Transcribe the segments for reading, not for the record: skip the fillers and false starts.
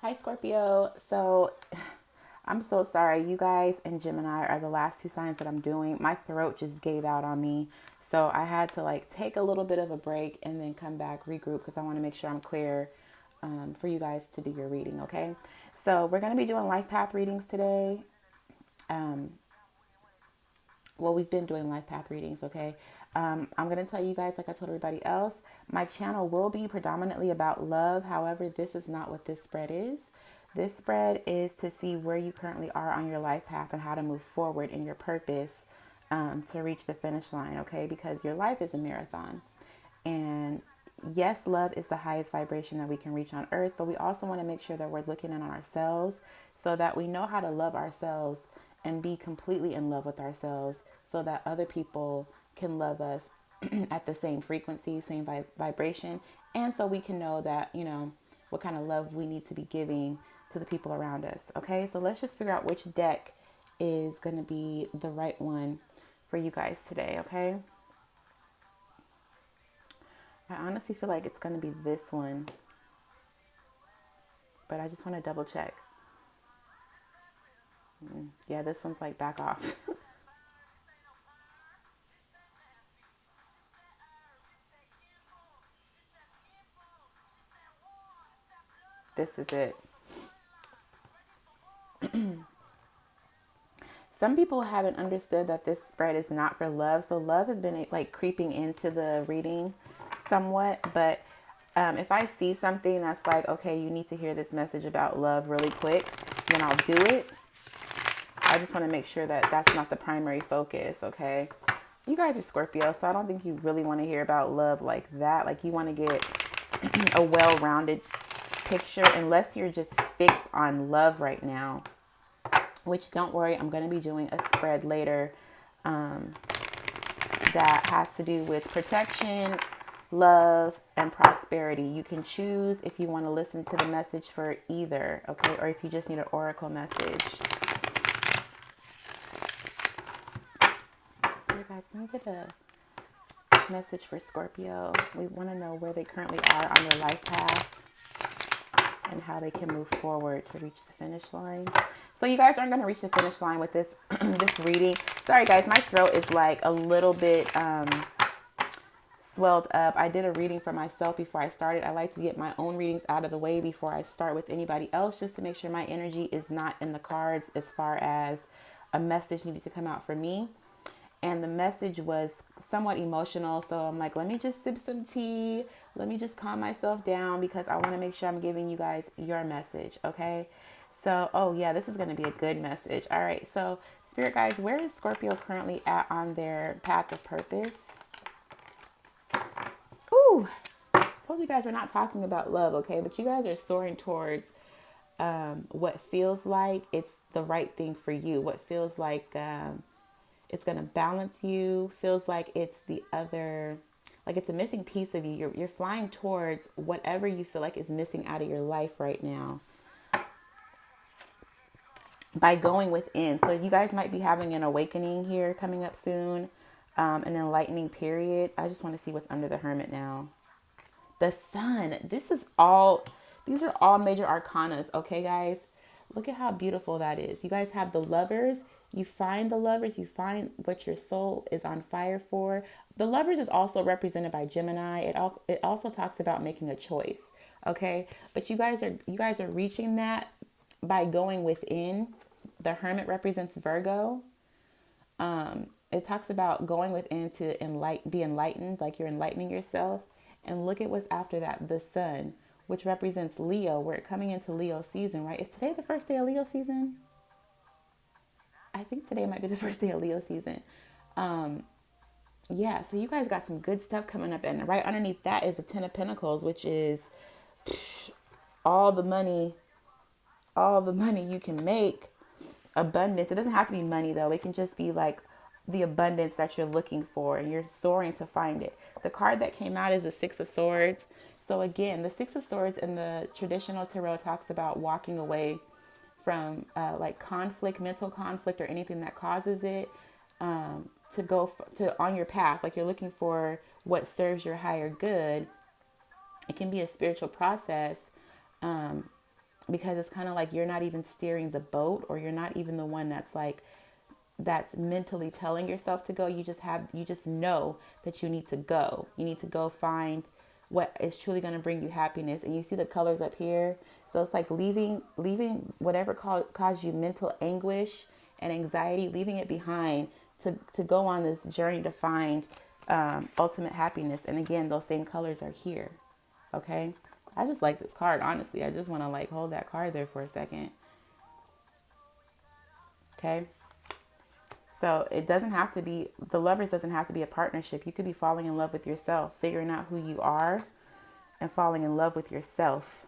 Hi, Scorpio. So I'm so sorry. You guys and Gemini are the last two signs that I'm doing. My throat just gave out on me. So I had to like take a little bit of a break and then come back, regroup, because I want to make sure I'm clear for you guys to do your reading. Okay. So we're going to be doing life path readings today. Um, well, we've been doing life path readings. Okay. I'm going to tell you guys, like I told everybody else, my channel will be predominantly about love. However, this is not what this spread is. This spread is to see where you currently are on your life path and how to move forward in your purpose to reach the finish line. Okay. Because your life is a marathon. And yes, love is the highest vibration that we can reach on earth, but we also want to make sure that we're looking in on ourselves so that we know how to love ourselves and be completely in love with ourselves so that other people can love us at the same frequency, same vibration. And so we can know that, what kind of love we need to be giving to the people around us. Okay, so let's just figure out which deck is going to be the right one for you guys today. Okay. I honestly feel like it's going to be this one, but I just want to double check. Yeah, this one's like back off. This is it. Some people haven't understood that this spread is not for love. So love has been like creeping into the reading somewhat. But if I see something that's like, okay, you need to hear this message about love really quick, then I'll do it. I just want to make sure that that's not the primary focus. Okay. You guys are Scorpio, so I don't think you really want to hear about love like that. Like you want to get a well-rounded picture unless you're just fixed on love right now, which don't worry, I'm going to be doing a spread later that has to do with protection, love, and prosperity. You can choose if you want to listen to the message for either, okay, or if you just need an oracle message. So you guys, can we get a message for Scorpio? We want to know where they currently are on their life path and how they can move forward to reach the finish line. So you guys aren't going to reach the finish line with this this reading. Sorry guys, my throat is like a little bit swelled up. I did a reading for myself before I started. I like to get my own readings out of the way before I start with anybody else, just to make sure my energy is not in the cards as far as a message needed to come out for me. And the message was somewhat emotional. So I'm like, let me just sip some tea. Let me just calm myself down because I want to make sure I'm giving you guys your message. Okay. So, oh yeah, this is going to be a good message. All right. So spirit guides, where is Scorpio currently at on their path of purpose? Ooh, I told you guys we're not talking about love. Okay. But you guys are soaring towards what feels like it's the right thing for you. What feels like, it's going to balance you, feels like it's the other, like it's a missing piece of you. You're flying towards whatever you feel like is missing out of your life right now by going within. So you guys might be having an awakening here coming up soon, an enlightening period. I just want to see what's under the Hermit now. The Sun. These are all major arcanas. Okay, guys, look at how beautiful that is. You guys have the Lovers. You find the Lovers. You find what your soul is on fire for. The Lovers is also represented by Gemini. It also talks about making a choice. Okay, but you guys are reaching that by going within. The Hermit represents Virgo. It talks about going within to be enlightened, like you're enlightening yourself. And look at what's after that, the Sun, which represents Leo. We're coming into Leo season, right? Is today the first day of Leo season? I think today might be the first day of Leo season. Yeah, so you guys got some good stuff coming up. And right underneath that is the Ten of Pentacles, which is all the money, all the money you can make. Abundance. It doesn't have to be money though. It can just be like the abundance that you're looking for and you're soaring to find it. The card that came out is the Six of Swords. So again, the Six of Swords in the traditional tarot talks about walking away from like conflict, mental conflict, or anything that causes it, to go to on your path. Like you're looking for what serves your higher good. It can be a spiritual process. because it's kind of like you're not even steering the boat, or you're not even the one that's like, that's mentally telling yourself to go. You just know that you need to go. You need to go find what is truly going to bring you happiness. And you see the colors up here. So it's like leaving whatever caused you mental anguish and anxiety, leaving it behind to go on this journey to find ultimate happiness. And again, those same colors are here. Okay. I just like this card. Honestly, I just want to like hold that card there for a second. Okay. So it doesn't have to be, the Lovers doesn't have to be a partnership. You could be falling in love with yourself, figuring out who you are and falling in love with yourself.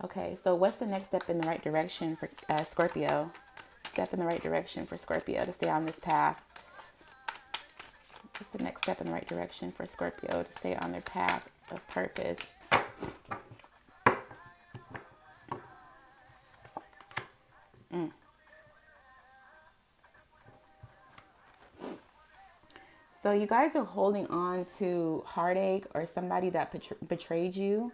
Okay, so what's the next step in the right direction for Scorpio? Step in the right direction for Scorpio to stay on this path. What's the next step in the right direction for Scorpio to stay on their path of purpose? So you guys are holding on to heartache or somebody that betrayed you.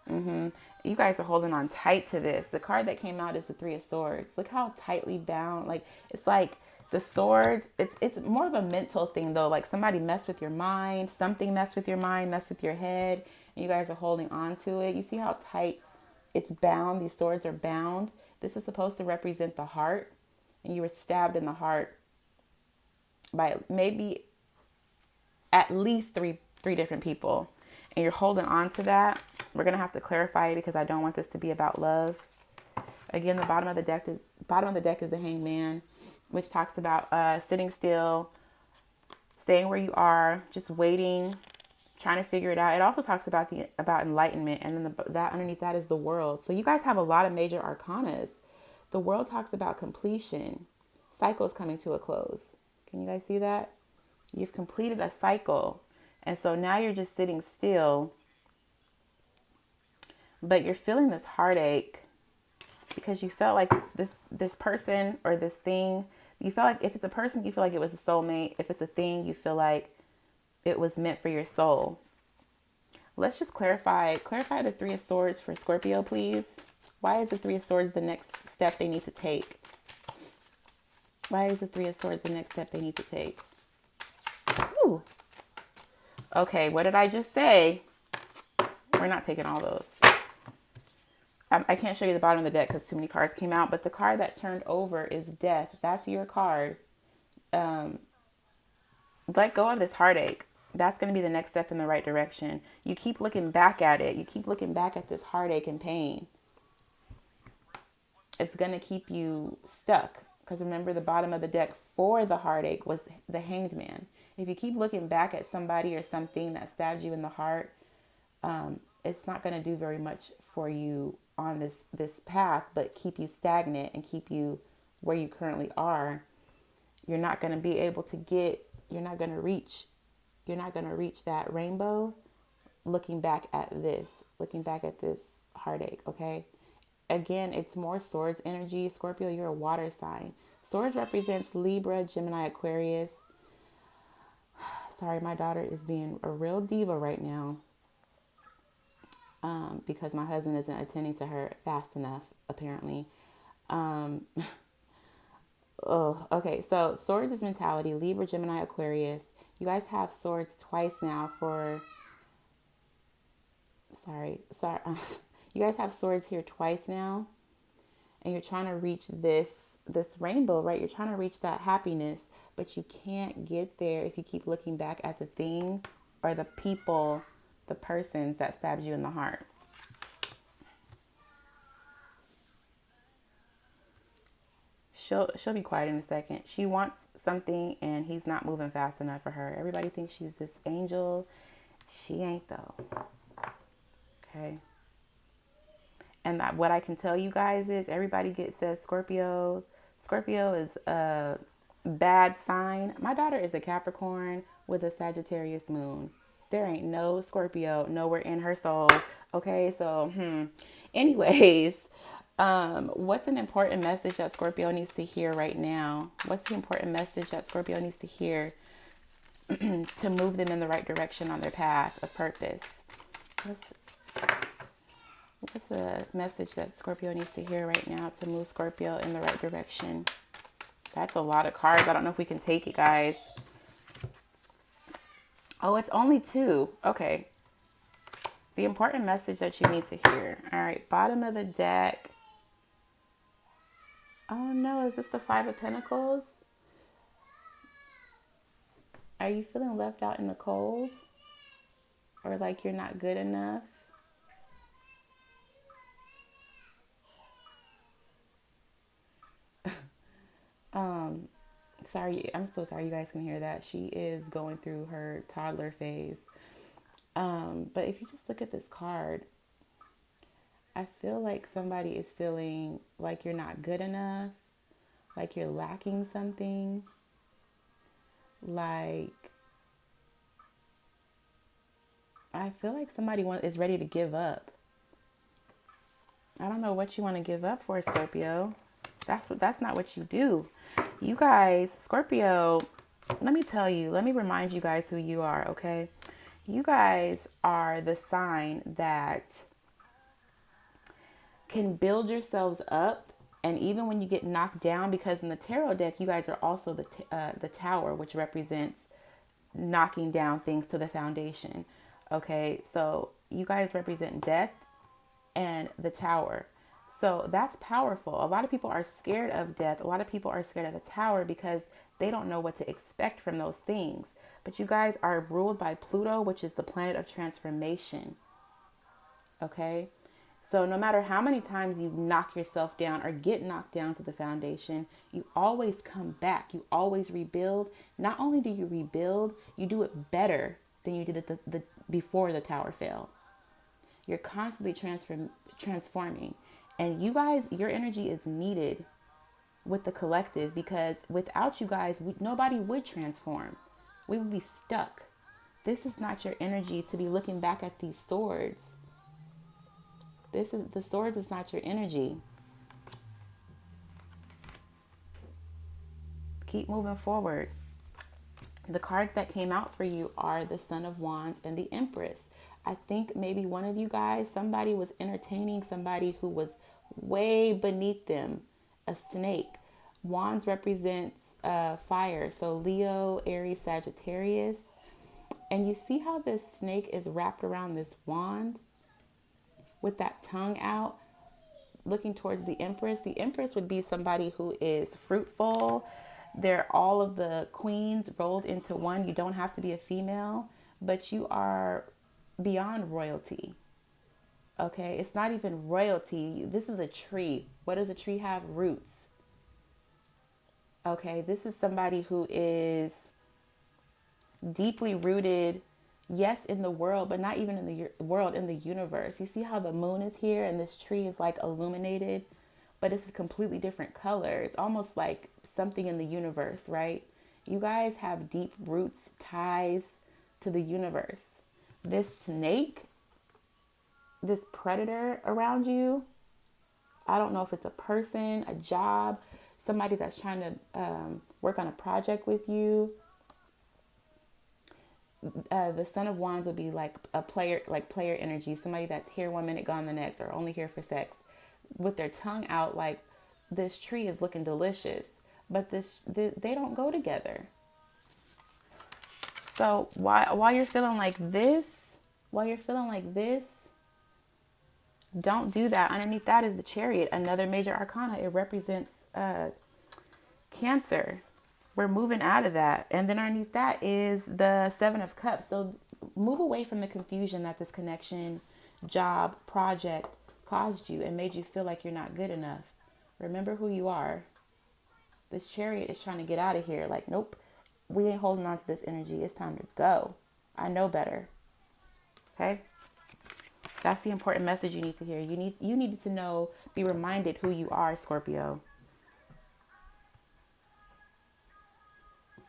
You guys are holding on tight to this. The card that came out is the Three of Swords. Look how tightly bound. It's like the swords. It's more of a mental thing though. Like somebody messed with your mind. Something messed with your mind, messed with your head. And you guys are holding on to it. You see how tight it's bound. These swords are bound. This is supposed to represent the heart. And you were stabbed in the heart by maybe at least three different people, and you're holding on to that. We're gonna have to clarify it because I don't want this to be about love. Again, the bottom of the deck is the Hangman, which talks about sitting still, staying where you are, just waiting, trying to figure it out. It also talks about enlightenment, and then that underneath that is the World. So you guys have a lot of major arcanas. The World talks about completion, cycles coming to a close. Can you guys see that? You've completed a cycle. And so now you're just sitting still. But you're feeling this heartache because you felt like this person or this thing, you feel like if it's a person, you feel like it was a soulmate. If it's a thing, you feel like it was meant for your soul. Let's just clarify the Three of Swords for Scorpio, please. Why is the Three of Swords the next step they need to take? Why is the Three of Swords the next step they need to take? Ooh. Okay, what did I just say? We're not taking all those. I can't show you the bottom of the deck because too many cards came out, but the card that turned over is Death. That's your card. Let go of this heartache. That's going to be the next step in the right direction. You keep looking back at it. You keep looking back at this heartache and pain. It's going to keep you stuck. Because remember, the bottom of the deck for the heartache was the Hanged Man. If you keep looking back at somebody or something that stabbed you in the heart, it's not going to do very much for you on this path, but keep you stagnant and keep you where you currently are. You're not going to be able to you're not going to reach that rainbow looking back at this heartache, okay? Again, it's more swords energy. Scorpio, you're a water sign. Swords represents Libra, Gemini, Aquarius. Sorry, my daughter is being a real diva right now because my husband isn't attending to her fast enough, apparently. Okay, so swords is mentality. Libra, Gemini, Aquarius. You guys have swords twice now for... Sorry. You guys have swords here twice now, and you're trying to reach this rainbow, right? You're trying to reach that happiness, but you can't get there if you keep looking back at the thing or the people, the persons that stabbed you in the heart. She'll be quiet in a second. She wants something and he's not moving fast enough for her. Everybody thinks she's this angel. She ain't though. Okay. And what I can tell you guys is everybody says Scorpio. Scorpio is a bad sign. My daughter is a Capricorn with a Sagittarius moon. There ain't no Scorpio nowhere in her soul. Okay, so anyways, what's an important message that Scorpio needs to hear right now? What's the important message that Scorpio needs to hear to move them in the right direction on their path of purpose? What's a message that Scorpio needs to hear right now to move Scorpio in the right direction? That's a lot of cards. I don't know if we can take it, guys. Oh, it's only 2. Okay. The important message that you need to hear. All right. Bottom of the deck. Oh, no. Is this the 5 of Pentacles? Are you feeling left out in the cold? Or like you're not good enough? Sorry, I'm so sorry you guys can hear that. She is going through her toddler phase. But if you just look at this card, I feel like somebody is feeling like you're not good enough, like you're lacking something, like I feel like somebody is ready to give up. I don't know what you want to give up for, Scorpio. That's not what you do. You guys, Scorpio, let me remind you guys who you are, okay? You guys are the sign that can build yourselves up, and even when you get knocked down, because in the tarot deck, you guys are also the tower, which represents knocking down things to the foundation. Okay, so you guys represent death and the tower. So that's powerful. A lot of people are scared of death. A lot of people are scared of the tower because they don't know what to expect from those things. But you guys are ruled by Pluto, which is the planet of transformation. Okay? So no matter how many times you knock yourself down or get knocked down to the foundation, you always come back. You always rebuild. Not only do you rebuild, you do it better than you did it before the tower fell. You're constantly transforming. And you guys, your energy is needed with the collective, because without you guys, nobody would transform. We would be stuck. This is not your energy to be looking back at these swords. The swords is not your energy. Keep moving forward. The cards that came out for you are the Son of Wands and the Empress. I think maybe one of you guys, somebody was entertaining somebody who was way beneath them, a snake. Wands represents fire, so Leo, Aries, Sagittarius. And you see how this snake is wrapped around this wand with that tongue out, looking towards the Empress. The Empress would be somebody who is fruitful. They're all of the queens rolled into one. You don't have to be a female, but you are beyond royalty. Okay, it's not even royalty. This is a tree. What does a tree have? Roots. Okay, this is somebody who is deeply rooted, yes, in the world, but not even in the world, in the universe. You see how the moon is here and this tree is like illuminated, but it's a completely different color. It's almost like something in the universe, right? You guys have deep roots, ties to the universe. This snake, this predator around you, I don't know if it's a person, a job, somebody that's trying to work on a project with you. The Son of Wands would be like a player, like player energy, somebody that's here 1 minute, gone the next, or only here for sex, with their tongue out like this tree is looking delicious, but they don't go together. So while you're feeling like this, don't do that. Underneath that is the Chariot, another major arcana. It represents Cancer. We're moving out of that. And then underneath that is the 7 of Cups. So move away from the confusion that this connection, job, project caused you and made you feel like you're not good enough. Remember who you are. This Chariot is trying to get out of here. Like, nope, we ain't holding on to this energy. It's time to go. I know better. Okay? That's the important message you need to hear. You needed to know, be reminded who you are, Scorpio.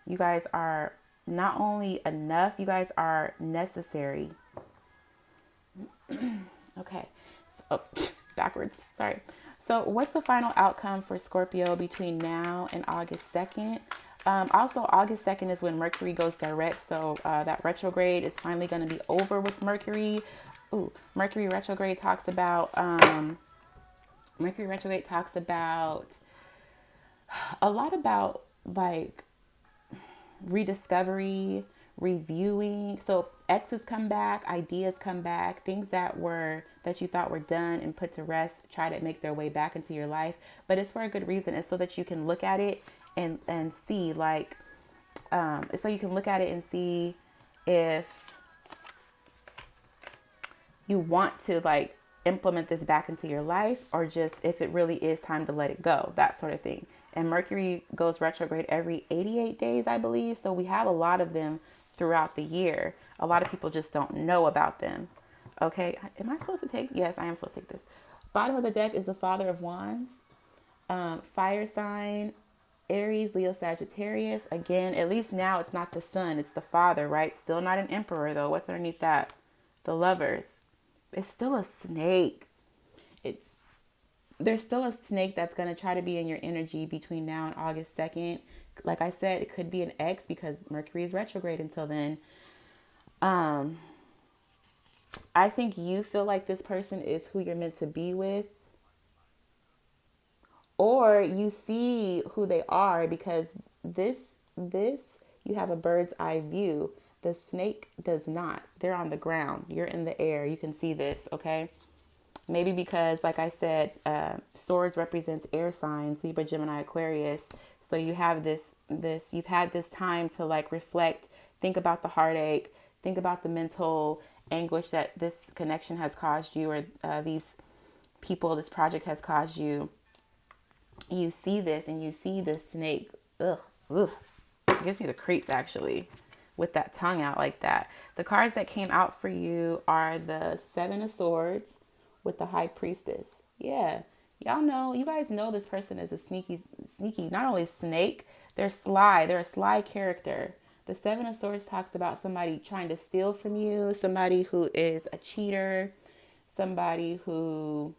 You guys are not only enough, you guys are necessary. Okay. So, backwards. Sorry. So what's the final outcome for Scorpio between now and August 2nd? Also, August 2nd is when Mercury goes direct. So that retrograde is finally going to be over with Mercury. Ooh, Mercury retrograde talks about a lot about like rediscovery, reviewing. So exes come back, ideas come back, things that you thought were done and put to rest try to make their way back into your life. But it's for a good reason. It's so that you can look at it and see like so you can look at it and see if you want to like implement this back into your life, or just if it really is time to let it go, that sort of thing. And Mercury goes retrograde every 88 days, I believe. So we have a lot of them throughout the year. A lot of people just don't know about them. Okay. Am I supposed to take? Yes, I am supposed to take this. Bottom of the deck is the Father of Wands. Fire sign, Aries, Leo, Sagittarius. Again, at least now it's not the sun, it's the Father, right? Still not an Emperor though. What's underneath that? The Lovers. It's still a snake. There's still a snake that's going to try to be in your energy between now and August 2nd. Like I said, it could be an ex because Mercury is retrograde until then. I think you feel like this person is who you're meant to be with, or you see who they are, because this you have a bird's eye view. The snake does not. They're on the ground. You're in the air. You can see this, okay? Maybe because, like I said, swords represents air signs, Libra, Gemini, Aquarius. So you have you've had this time to like reflect, think about the heartache, think about the mental anguish that this connection has caused you, or these people, this project has caused you. You see this and you see this snake. Ugh. It gives me the creeps actually, with that tongue out like that. The cards that came out for you are the Seven of Swords with the High Priestess. Yeah. Y'all know, you guys know this person is a sneaky, not only snake, they're sly. They're a sly character. The Seven of Swords talks about somebody trying to steal from you, somebody who is a cheater, somebody who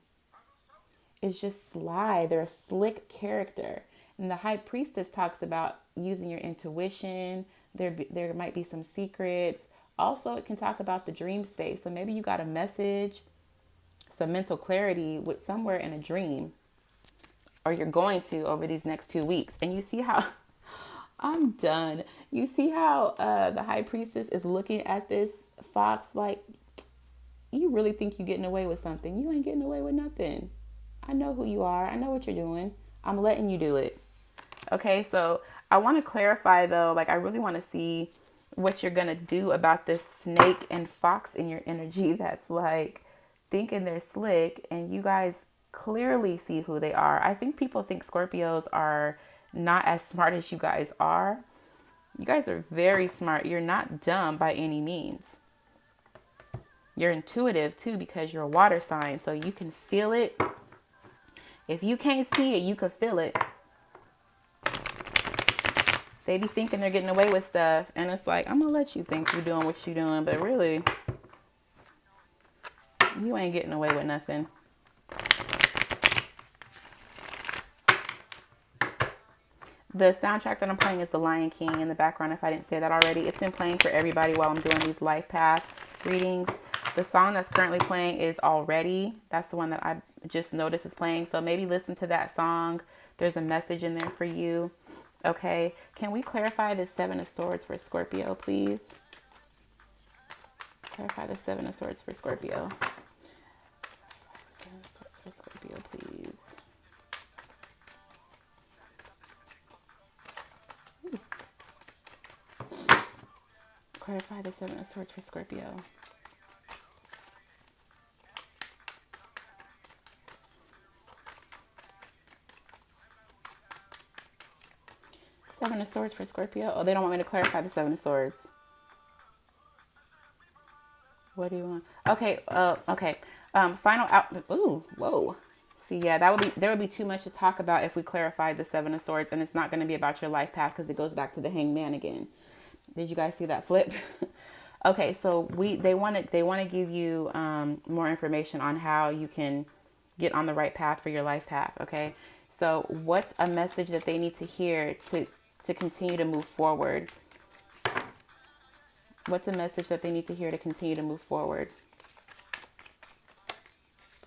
is just sly. They're a slick character. And the High Priestess talks about using your intuition. There might be some secrets. Also, it can talk about the dream space. So maybe you got a message, some mental clarity with somewhere in a dream, or you're going to over these next 2 weeks. And you see how I'm done. You see how the High Priestess is looking at this fox like, you really think you're getting away with something. You ain't getting away with nothing. I know who you are. I know what you're doing. I'm letting you do it. Okay, so I want to clarify though, like I really want to see what you're going to do about this snake and fox in your energy that's like thinking they're slick, and you guys clearly see who they are. I think people think Scorpios are not as smart as you guys are. You guys are very smart. You're not dumb by any means. You're intuitive too, because you're a water sign, so you can feel it. If you can't see it, you can feel it. They be thinking they're getting away with stuff, and it's like, I'm gonna let you think you're doing what you're doing, but really, you ain't getting away with nothing. The soundtrack that I'm playing is The Lion King in the background, if I didn't say that already. It's been playing for everybody while I'm doing these life path readings. The song that's currently playing is Already. That's the one that I just noticed is playing. So maybe listen to that song. There's a message in there for you. Okay. Can we clarify the Seven of Swords for Scorpio, please? Clarify the Seven of Swords for Scorpio. Seven of Swords for Scorpio, please. Clarify the Seven of Swords for Scorpio. Seven of Swords for Scorpio. Oh, they don't want me to clarify the Seven of Swords. What do you want? Okay. Okay. Final out. Ooh, whoa. See, yeah, there would be too much to talk about if we clarified the Seven of Swords, and it's not going to be about your life path because it goes back to the Hangman again. Did you guys see that flip? Okay, so they want to give you more information on how you can get on the right path for your life path. Okay, so what's a message that they need to hear to continue to move forward? What's a message that they need to hear to continue to move forward?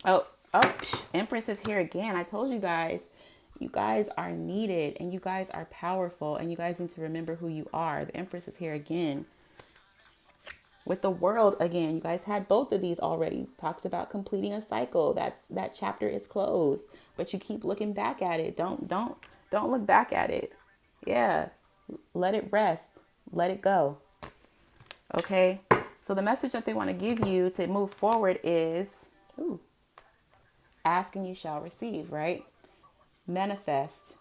Oh, Empress is here again. I told you guys are needed and you guys are powerful and you guys need to remember who you are. The Empress is here again with the world again. You guys had both of these already. Talks about completing a cycle. That chapter is closed, but you keep looking back at it. Don't look back at it. Yeah. Let it rest. Let it go. Okay? So the message that they want to give you to move forward is ooh, ask and you shall receive, right? Manifest.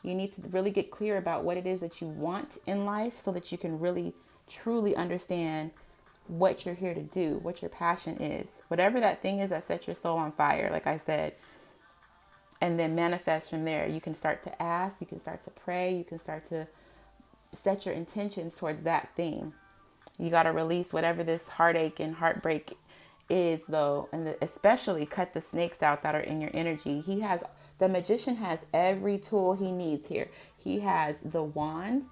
You need to really get clear about what it is that you want in life so that you can really truly understand what you're here to do, what your passion is, whatever that thing is that sets your soul on fire, like I said, and then manifest from there. You can start to ask, you can start to pray, you can start to set your intentions towards that thing. You got to release whatever this heartache and heartbreak is, though, and especially cut the snakes out that are in your energy. The magician has every tool he needs here. He has the wand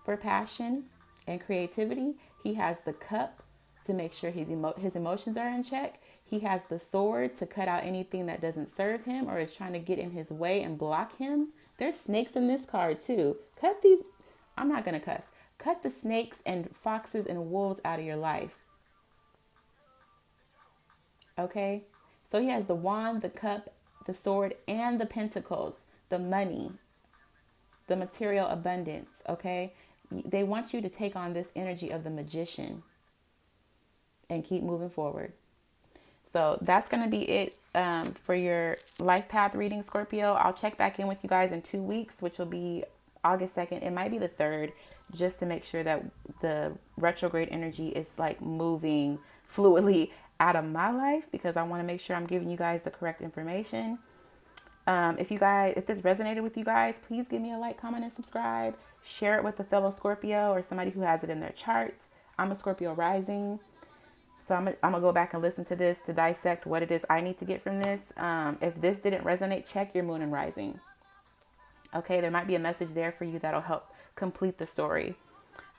for passion and creativity. He has the cup to make sure his emotions are in check. He has the sword to cut out anything that doesn't serve him or is trying to get in his way and block him. There's snakes in this card too. I'm not going to cuss. Cut the snakes and foxes and wolves out of your life. Okay? So he has the wand, the cup, the sword, and the pentacles, the money, the material abundance. Okay? They want you to take on this energy of the magician and keep moving forward. So that's going to be it for your life path reading, Scorpio. I'll check back in with you guys in 2 weeks, which will be August 2nd. It might be the 3rd, just to make sure that the retrograde energy is like moving fluidly out of my life, because I want to make sure I'm giving you guys the correct information. If this resonated with you guys, please give me a like, comment, and subscribe. Share it with a fellow Scorpio or somebody who has it in their chart. I'm a Scorpio rising. So I'm going to go back and listen to this to dissect what it is I need to get from this. If this didn't resonate, check your moon and rising. Okay, there might be a message there for you that'll help complete the story.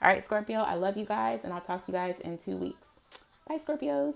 All right, Scorpio, I love you guys, and I'll talk to you guys in 2 weeks. Bye, Scorpios.